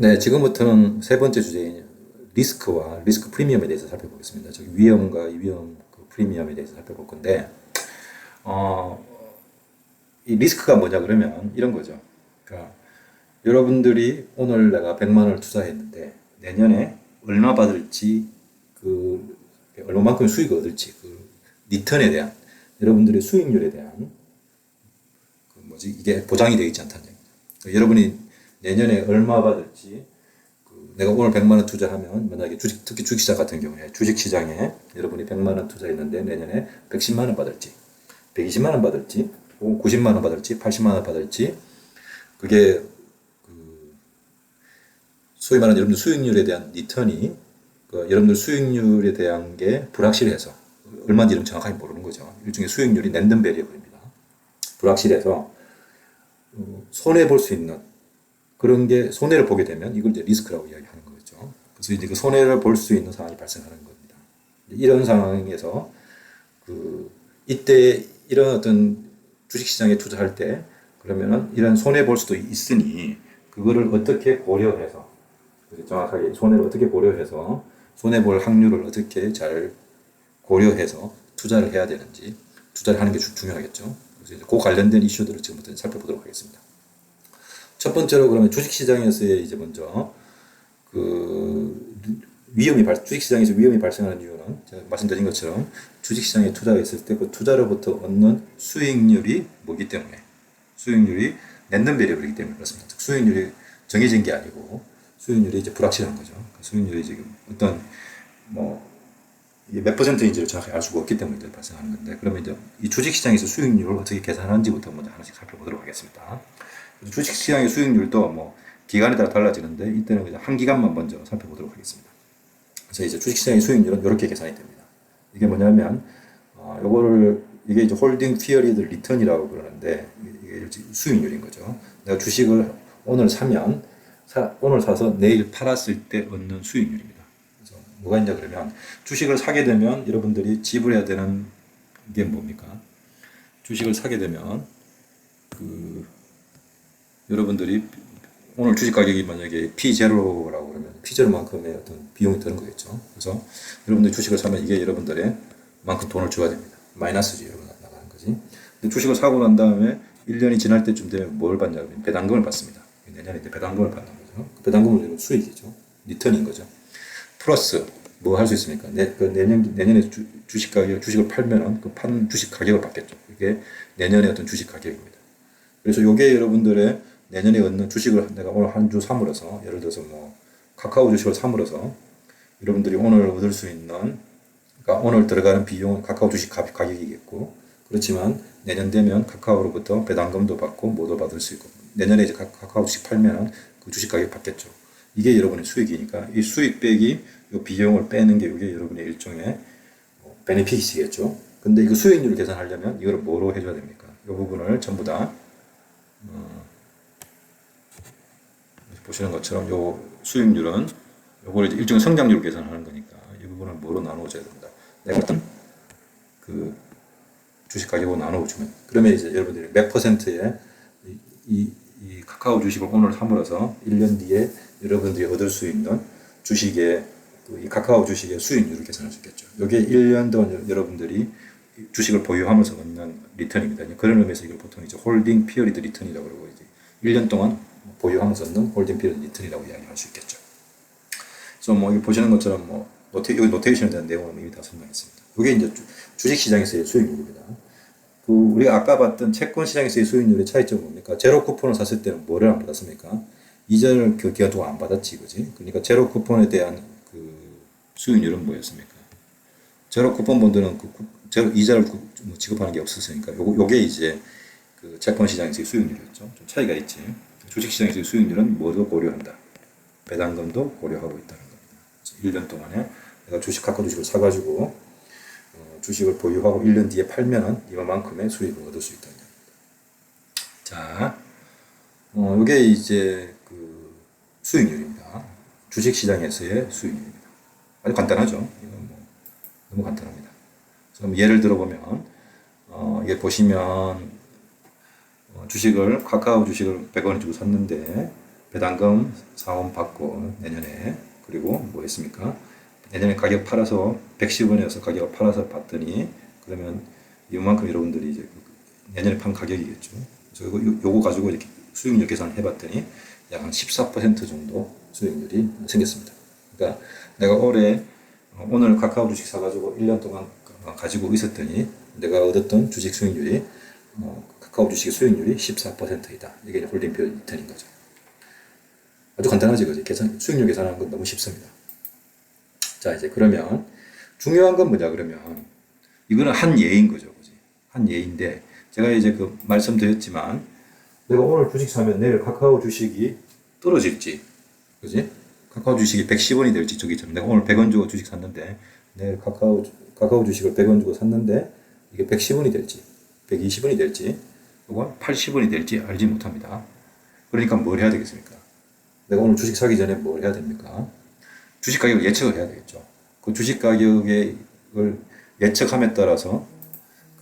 네, 지금부터는 세 번째 주제인 리스크와 리스크 프리미엄에 대해서 살펴보겠습니다. 저기 위험과 위험 그 프리미엄에 대해서 살펴볼 건데, 어, 이 리스크가 뭐냐 그러면 이런 거죠. 그러니까 여러분들이 오늘 내가 100만 원을 투자했는데 내년에 얼마 받을지 그 얼마만큼 수익을 얻을지 그 리턴에 대한 여러분들의 수익률에 대한 그 뭐지 이게 보장이 되어 있지 않다는 얘기죠. 그러니까 여러분이 내년에 얼마 받을지 내가 오늘 100만 원 투자하면 만약에 특히 주식시장 같은 경우에 주식시장에 여러분이 100만 원 투자했는데 내년에 110만 원 받을지 120만 원 받을지 90만 원 받을지 80만 원 받을지 그게 소위 말하는 여러분들 수익률에 대한 리턴이 여러분들 수익률에 대한 게 불확실해서 얼마인지 이름 정확하게 모르는 거죠. 일종의 수익률이 랜덤 베리어블입니다. 불확실해서 손해 볼 수 있는 그런 게 손해를 보게 되면 이걸 이제 리스크라고 이야기하는 거죠. 그래서 이제 그 손해를 볼 수 있는 상황이 발생하는 겁니다. 이런 상황에서 이때 이런 어떤 주식시장에 투자할 때 그러면은 이런 손해 볼 수도 있으니 그거를 어떻게 고려해서 정확하게 손해를 어떻게 고려해서 손해 볼 확률을 어떻게 잘 고려해서 투자를 해야 되는지 투자를 하는 게 중요하겠죠. 그래서 이제 그 관련된 이슈들을 지금부터 살펴보도록 하겠습니다. 첫 번째로 그러면 주식시장에서의 이제 먼저 주식시장에서 위험이 발생하는 이유는 제가 말씀드린 것처럼 주식시장에 투자했을 때 그 투자로부터 얻는 수익률이 뭐기 때문에 수익률이 랜덤 베리어블이기 때문에 그렇습니다. 즉 수익률이 정해진 게 아니고 수익률이 이제 불확실한 거죠. 수익률이 지금 어떤 이게 몇 퍼센트인지를 정확히 알 수가 없기 때문에 발생하는 건데 그러면 이제 이 주식시장에서 수익률을 어떻게 계산하는지부터 먼저 하나씩 살펴보도록 하겠습니다. 주식시장의 수익률도 기간에 따라 달라지는데 이때는 그냥 한 기간만 먼저 살펴보도록 하겠습니다. 그래서 이제 주식시장의 수익률은 이렇게 계산이 됩니다. 이게 뭐냐면 이게 이제 홀딩 피어리드 리턴이라고 그러는데 이게 수익률인 거죠. 내가 주식을 오늘 사면 오늘 사서 내일 팔았을 때 얻는 수익률입니다. 그래서 뭐가 있냐 그러면 주식을 사게 되면 여러분들이 지불해야 되는 게 뭡니까? 주식을 사게 되면 여러분들이 오늘 주식 가격이 만약에 P0라고 그러면 P0만큼의 어떤 비용이 드는 거겠죠. 그래서 여러분들이 주식을 사면 이게 여러분들의 만큼 돈을 줘야 됩니다. 마이너스지 여러분 나가는 거지. 근데 주식을 사고 난 다음에 1년이 지날 때쯤 되면 뭘 받냐면 배당금을 받습니다. 내년에 이제 배당금을 받는 거죠. 그 배당금은 수익이죠. 리턴인 거죠. 플러스 뭐 할 수 있습니까? 내년에 주식을 팔면은 그 판 주식 가격을 받겠죠. 이게 내년의 어떤 주식 가격입니다. 그래서 요게 여러분들의 내년에 얻는 주식을 내가 오늘 한 주 삼으로서 예를 들어서 카카오 주식을 삼으로서 여러분들이 오늘 얻을 수 있는 그러니까 오늘 들어가는 비용은 카카오 주식 가격이겠고 그렇지만 내년 되면 카카오로부터 배당금도 받고 뭐도 받을 수 있고 내년에 이제 카카오 주식 팔면은 그 주식 가격 받겠죠. 이게 여러분의 수익이니까 이 수익 빼기 이 비용을 빼는 게 이게 여러분의 일종의 베네핏이겠죠. 근데 이거 수익률을 계산하려면 이걸 뭐로 해줘야 됩니까? 이 부분을 전부 다 보시는 것처럼 요 수익률은 요걸 이제 일종의 성장률 계산하는 거니까 이 부분을 뭐로 나누어줘야 됩니다. 내가 어떤 주식 가격으로 나누어주면 그러면 이제 여러분들이 몇 퍼센트의 이 카카오 주식을 오늘 삼으로서 1년 뒤에 여러분들이 얻을 수 있는 주식의 이 카카오 주식의 수익률을 계산할 수 있겠죠. 이게 1년 동안 여러분들이 주식을 보유하면서 얻는 리턴입니다. 그런 의미에서 이걸 보통 이제 홀딩 피어리드 리턴이라고 그러고 이제 1년 동안 보유하면서 얻는 홀딩 피어리드 리턴이라고 이야기할 수 있겠죠. 그래서 이거 보시는 것처럼 여기 노테이션에 대한 내용을 이미 다 설명했습니다. 이게 이제 주식 시장에서의 수익률입니다. 우리가 아까 봤던 채권 시장에서의 수익률의 차이점은 뭡니까? 제로 쿠폰을 샀을 때는 뭐를 안 받았습니까? 이자를 그 기간 동안 안 받았지, 그지? 그러니까 제로 쿠폰에 대한 수익률은 뭐였습니까? 제로 쿠폰 본드는 제로 이자를 지급하는 게 없었으니까 요게 이제 채권 시장에서의 수익률이었죠. 좀 차이가 있지. 주식 시장에서의 수익률은 뭐도 고려한다. 배당금도 고려하고 있다는 겁니다. 1년 동안에 내가 카카오 주식을 사가지고 주식을 보유하고 1년 뒤에 팔면은 이만큼의 수익을 얻을 수 있다는 겁니다. 자, 요게 이제 수익률입니다. 주식 시장에서의 수익률입니다. 아주 간단하죠. 이건 너무 간단합니다. 그럼 예를 들어보면 이게 보시면 카카오 주식을 100원에 주고 샀는데 배당금 4원 받고 내년에 그리고 뭐 했습니까? 내년에 가격 팔아서 110원에서 가격을 팔아서 봤더니 그러면 이만큼 여러분들이 이제 내년에 판 가격이겠죠. 그래서 요거 가지고 이렇게 수익률 계산을 해봤더니 약 한 14% 정도 수익률이 생겼습니다. 그러니까 내가 올해 오늘 카카오 주식 사가지고 1년 동안 가지고 있었더니 내가 얻었던 주식 수익률이 카카오 주식의 수익률이 14%이다. 이게 홀딩 리턴인 거죠. 아주 간단하지, 그지? 수익률 계산하는 건 너무 쉽습니다. 자, 이제 그러면 중요한 건 뭐냐 그러면 이거는 한 예인 거죠, 그지? 한 예인데 제가 이제 그 말씀드렸지만 내가 오늘 주식 사면 내일 카카오 주식이 떨어질지, 그지? 카카오 주식이 110원이 될지 저기처럼 내가 오늘 100원 주고 주식 샀는데 내일 카카오 주식을 100원 주고 샀는데 이게 110원이 될지 120원이 될지 혹은 80원이 될지 알지 못합니다. 그러니까 뭘 해야 되겠습니까? 내가 오늘 주식 사기 전에 뭘 해야 됩니까? 주식 가격을 예측을 해야 되겠죠. 그 주식 가격을 예측함에 따라서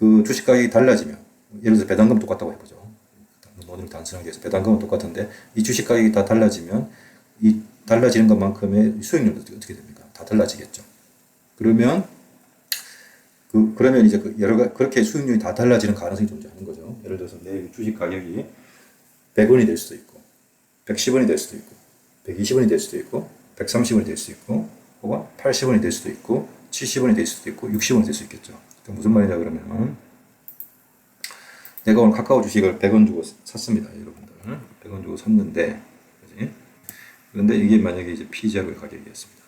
그 주식 가격이 달라지면 예를 들어서 배당금 똑같다고 해보죠. 논의를 단순하게 해서 배당금은 똑같은데 이 주식 가격이 다 달라지면 이 달라지는 것만큼의 수익률도 어떻게 됩니까? 다 달라지겠죠. 그러면 이제 그렇게 수익률이 다 달라지는 가능성이 존재하는 거죠. 예를 들어서 내일 주식 가격이 100원이 될 수도 있고 110원이 될 수도 있고 120원이 될 수도 있고 130원이 될 수도 있고 혹은 80원이 될 수도 있고 70원이 될 수도 있고 60원이 될 수 있겠죠. 그러니까 무슨 말이냐 그러면 내가 오늘 카카오 주식을 100원 주고 샀습니다. 여러분들 100원 주고 샀는데 그치? 그런데 이게 만약에 이제 피자로의 가격이었습니다.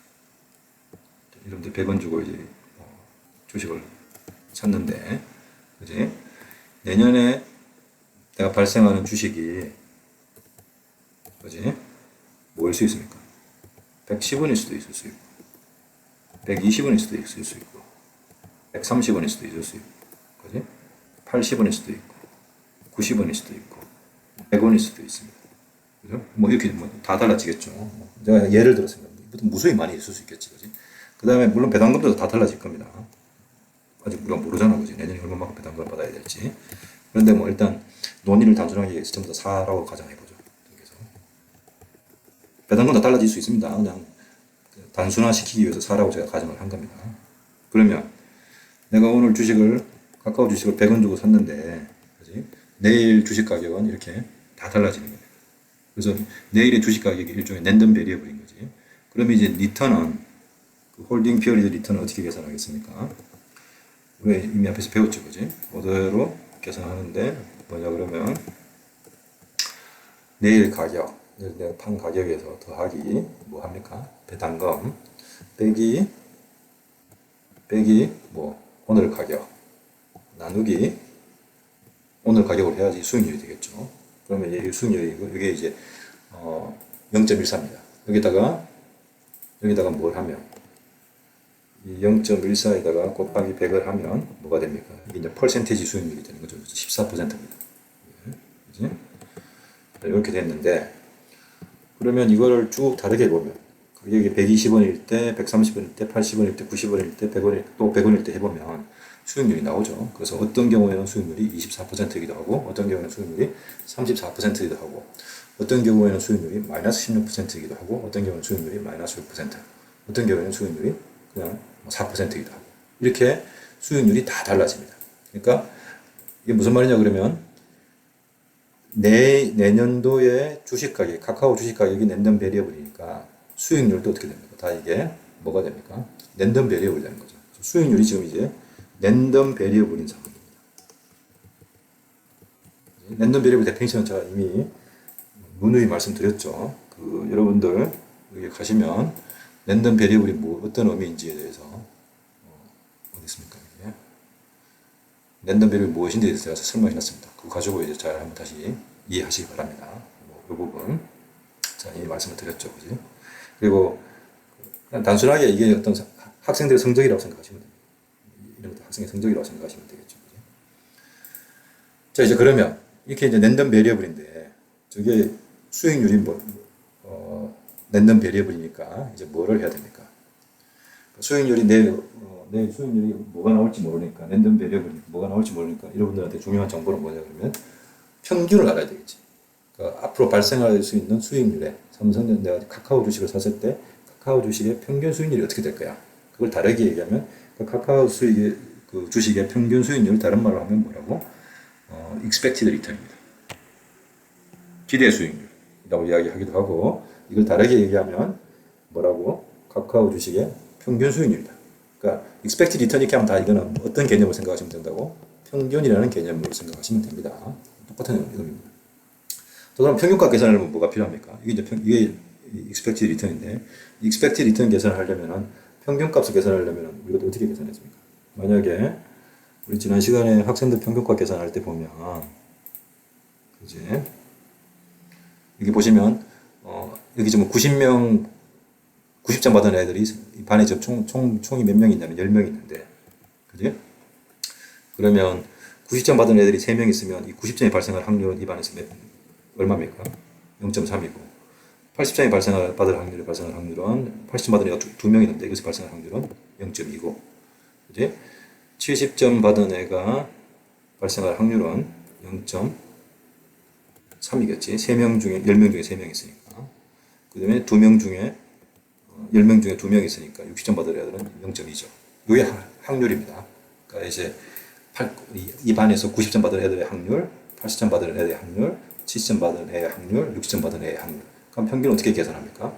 여러분들 100원 주고 이제 주식을 샀는데 그치? 내년에 내가 발생하는 주식이 그치? 뭐일 수 있습니까? 110원일 수도 있을 수 있고 120원일 수도 있을 수 있고 130원일 수도 있을 수 있고 그치? 80원일 수도 있고 90원일 수도 있고 100원일 수도 있습니다. 그죠? 뭐 이렇게 다 달라지겠죠. 제가 예를 들었습니다. 무수히 많이 있을 수 있겠지, 그지? 그 다음에 물론 배당금도 다 달라질 겁니다. 아직 우리가 모르잖아, 그지? 내년에 얼마만큼 배당금을 받아야 될지. 그런데 뭐 일단 논의를 단순하게 해서 전부 다 4라고 가정해보죠. 그래서 배당금 다 달라질 수 있습니다. 그냥 단순화시키기 위해서 4라고 제가 가정을 한 겁니다. 그러면 내가 오늘 카카오 주식을 100원 주고 샀는데, 그지? 내일 주식 가격은 이렇게 다 달라지는 거예요. 그래서 내일의 주식 가격이 일종의 랜덤 베리어블인 거지. 그러면 이제 리턴은 그 홀딩 피어리드 리턴은 어떻게 계산하겠습니까? 우리 이미 앞에서 배웠죠, 그지? 그대로 계산하는데 뭐냐 그러면 내일 가격, 내가 판 가격에서 더하기 뭐 합니까? 배당금 빼기 뭐 오늘 가격 나누기 오늘 가격으로 해야지 수익률이 되겠죠. 그러면 이 수익률이고 이게 이제 0.14입니다. 여기다가 뭘 하면 이 0.14에다가 곱하기 100을 하면 뭐가 됩니까? 이게 이제 퍼센테이지 수익률이 되는 거죠. 14%입니다. 그치? 이렇게 됐는데 그러면 이걸 쭉 다르게 보면 여기 120원일 때, 130원일 때, 80원일 때, 90원일 때, 100원일 때, 또 100원일 때 해보면 수익률이 나오죠. 그래서 어떤 경우에는 수익률이 24%이기도 하고 어떤 경우에는 수익률이 34%이기도 하고 어떤 경우에는 수익률이 마이너스 16%이기도 하고 어떤 경우는 수익률이 마이너스 6% 어떤 경우에는 수익률이 그냥 4%이기도 하고 이렇게 수익률이 다 달라집니다. 그러니까 이게 무슨 말이냐 그러면 내년도에 주식 가격, 카카오 주식 가격이 랜덤 베리어블이니까 수익률도 어떻게 됩니까? 다 이게 뭐가 됩니까? 랜덤 베리어블이 되는 거죠. 수익률이 지금 이제 랜덤 베리어블인 상황입니다. 랜덤 베리어블 데피니션은 제가 이미 누누이 말씀드렸죠. 여러분들 여기 가시면 랜덤 베리어블이 어떤 의미인지에 대해서 어디 있습니까? 이게? 랜덤 베리어블이 무엇인지에 대해서 제가 설명해 놨습니다. 그거 가지고 이제 잘 한번 다시 이해하시기 바랍니다. 이 부분 자, 이 말씀을 드렸죠, 그지? 그리고 그냥 단순하게 이게 어떤 학생들의 성적이라고 생각하시면 됩니다. 이런 것도 학생의 성적이라고 생각하시면 되겠죠, 그지? 자, 이제 그러면 이렇게 이제 랜덤 베리어블인데 저게 수익률이 랜덤 베리어블이니까 이제 뭐를 해야 됩니까? 수익률이 내일 수익률이 뭐가 나올지 모르니까 랜덤 베리어블이니까 뭐가 나올지 모르니까 여러분들한테 중요한 정보는 뭐냐 그러면 평균을 알아야 되겠지. 그러니까 앞으로 발생할 수 있는 수익률에 삼성전 내가 카카오 주식을 샀을 때 카카오 주식의 평균 수익률이 어떻게 될 거야? 그걸 다르게 얘기하면 그 카카오 수익의 그 주식의 평균 수익률을 다른 말로 하면 뭐라고? expected return입니다. 기대 수익률이라고 이야기하기도 하고 이걸 다르게 얘기하면 뭐라고? 카카오 주식의 평균 수익률이다. 그러니까 expected return 이렇게 하면 다 이거는 어떤 개념으로 생각하시면 된다고? 평균이라는 개념으로 생각하시면 됩니다. 똑같은 의미입니다. 그럼 평균값 계산을 하면 뭐가 필요합니까? 이게 이제 이게 expected return인데 expected return 계산을 하려면은 평균값을 계산하려면 우리가 어떻게 계산했습니까? 만약에 우리 지난 시간에 학생들 평균값 계산할 때 보면 이제 여기 보시면 여기 지금 90점 받은 애들이 반에 지금 총이 몇 명 있냐면 10명 있는데 그지? 그러면 90점 받은 애들이 3명 있으면 이 90점이 발생할 확률은 이 반에서 얼마입니까? 0.3이고 80점이 받을 확률은 80점 받은 애가 2명 있는데 이것이 발생할 확률은 0.2고 그지? 70점 받은 애가 발생할 확률은 0.3이겠지. 3명 중에 10명 중에 3명 있으니까. 그 다음에 2명 중에 10명 중에 2명 있으니까 60점 받을 애들은 0.2죠. 이게 확률입니다. 그러니까 이제 이 반에서 90점 받을 애들의 확률, 80점 받을 애의 확률, 70점 받은 애의 확률, 60점 받은 애의 확률. 그럼 평균 어떻게 계산합니까?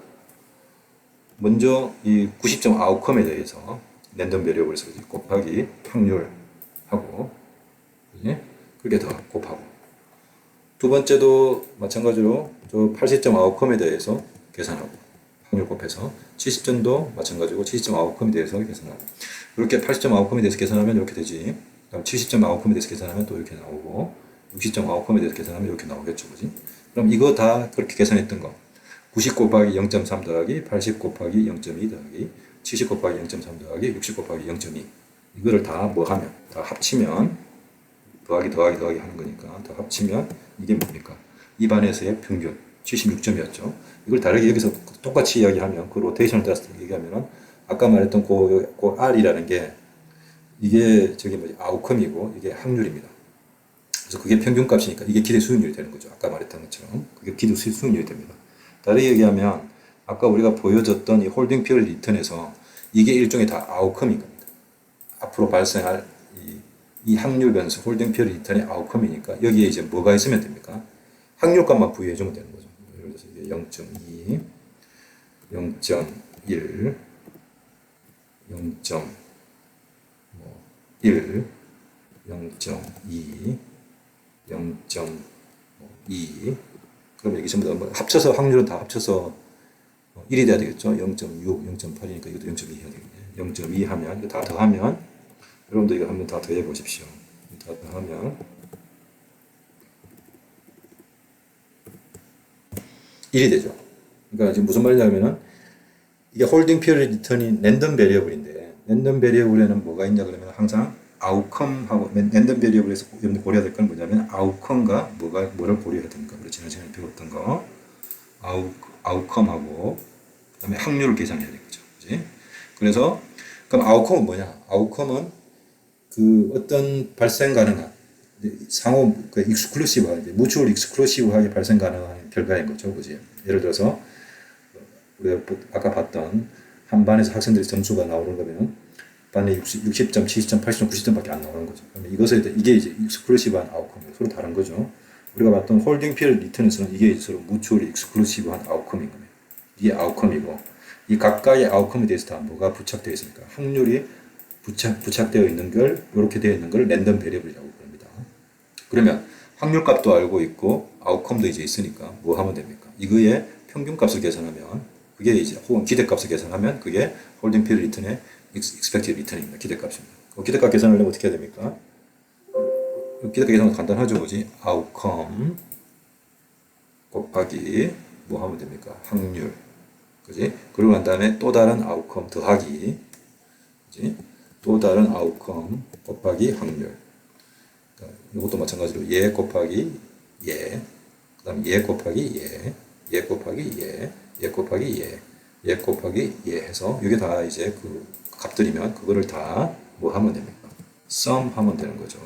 먼저 이 90점 아웃컴에 대해서 랜덤 베리어블에서 곱하기 확률하고 그렇게 더 곱하고 두 번째도 마찬가지로 저 80점 아웃컴에 대해서 계산하고 확률 곱해서 70점도 마찬가지고 70점 아웃컴에 대해서 계산하고 이렇게 80점 아웃컴에 대해서 계산하면 이렇게 되지. 그럼 70점 아웃컴에 대해서 계산하면 또 이렇게 나오고 60점 아웃컴에 대해서 계산하면 이렇게 나오겠죠, 그지? 그럼 이거 다 그렇게 계산했던 거 90 곱하기 0.3 더하기 80 곱하기 0.2 더하기 70 곱하기 0.3 더하기 60 곱하기 0.2 이거를 다 뭐 하면 다 합치면 더하기 하는 거니까 다 합치면 이게 뭡니까? 이 반에서의 평균 76점이었죠. 이걸 다르게 여기서 똑같이 이야기하면 그 로테이션을 따라서 얘기하면은 아까 말했던 그 R이라는 게 이게 저기 뭐지 아웃컴이고 이게 확률입니다. 그래서 그게 평균값이니까 이게 기대 수익률이 되는 거죠. 아까 말했던 것처럼 그게 기대 수익률이 됩니다. 다르게 얘기하면 아까 우리가 보여줬던 이 홀딩 피어리 리턴에서 이게 일종의 다 아웃컴인 겁니다. 앞으로 발생할 이 확률 변수 홀딩 피어리 리턴의 아웃컴이니까 여기에 이제 뭐가 있으면 됩니까? 확률값만 부여해주면 되는 거죠. 예를 들어서 이게 0.2, 0.1, 0.1, 0.2, 0.2 그럼 여기 전부 다 합쳐서 확률은 다 합쳐서 1이 돼야 되겠죠. 0.6, 0.8이니까 이것도 0.2 해야 되겠네. 0.2 하면 이거 다 더하면 여러분들 이거 한번 다 더해 보십시오. 다 더하면 1이 되죠. 그러니까 지금 무슨 말이냐면은 이게 홀딩 피어리 리턴이 랜덤 베리어블인데 랜덤 베리어블에는 뭐가 있냐 그러면 항상 아웃컴하고 랜덤 베리어블에서 여러분들 고려해야 될 건 뭐냐면 아웃컴과 뭐를 고려해야 됩니까? 우리 지난 시간에 배웠던 거 아웃컴하고 그다음에 확률을 계산해야 되겠죠. 그지? 그래서 그럼 아웃컴은 뭐냐? 아웃컴은 그 어떤 발생 가능한 상호 그 익스클루시브하게 무추얼 익스클루시브하게 발생 가능한 결과인 거죠. 그지? 예를 들어서 우리가 아까 봤던 한 반에서 학생들의 점수가 나오는 거면 반에 60점, 70점, 80점, 90점밖에 안 나오는 거죠. 이게 이제 익스클루시브한 아웃컴이에요. 서로 다른 거죠. 우리가 봤던 홀딩 피어리 리턴에서는 이게 서로 무추얼 익스클루시브한 아웃컴인 거예요. 이게 아웃컴이고 이 각각의 아웃컴에 대해서 다 뭐가 부착되어 있습니까? 확률이 부착되어 있는 걸 이렇게 되어 있는 걸 랜덤 베리어블이라고 부릅니다. 그러면 확률값도 알고 있고 아웃컴도 이제 있으니까 뭐 하면 됩니까? 이거의 평균값을 계산하면 그게 이제 혹은 기대값을 계산하면 그게 홀딩 피어리 리턴의 expected return입니다. 기대값입니다. 기대값 계산을 하려면 어떻게 해야 됩니까? 기대값 계산은 간단하죠, 뭐지? outcome 곱하기 뭐 하면 됩니까? 확률, 그지? 그러고 난 다음에 또 다른 outcome 더하기, 그지? 또 다른 outcome 곱하기 확률. 그러니까 이것도 마찬가지로 얘 곱하기 얘, 그다음 얘 곱하기 얘 곱하기 얘 곱하기 얘 곱하기 얘 해서 이게 다 이제 그 값들이면 그거를 다 뭐 하면 됩니까? sum 하면 되는 거죠.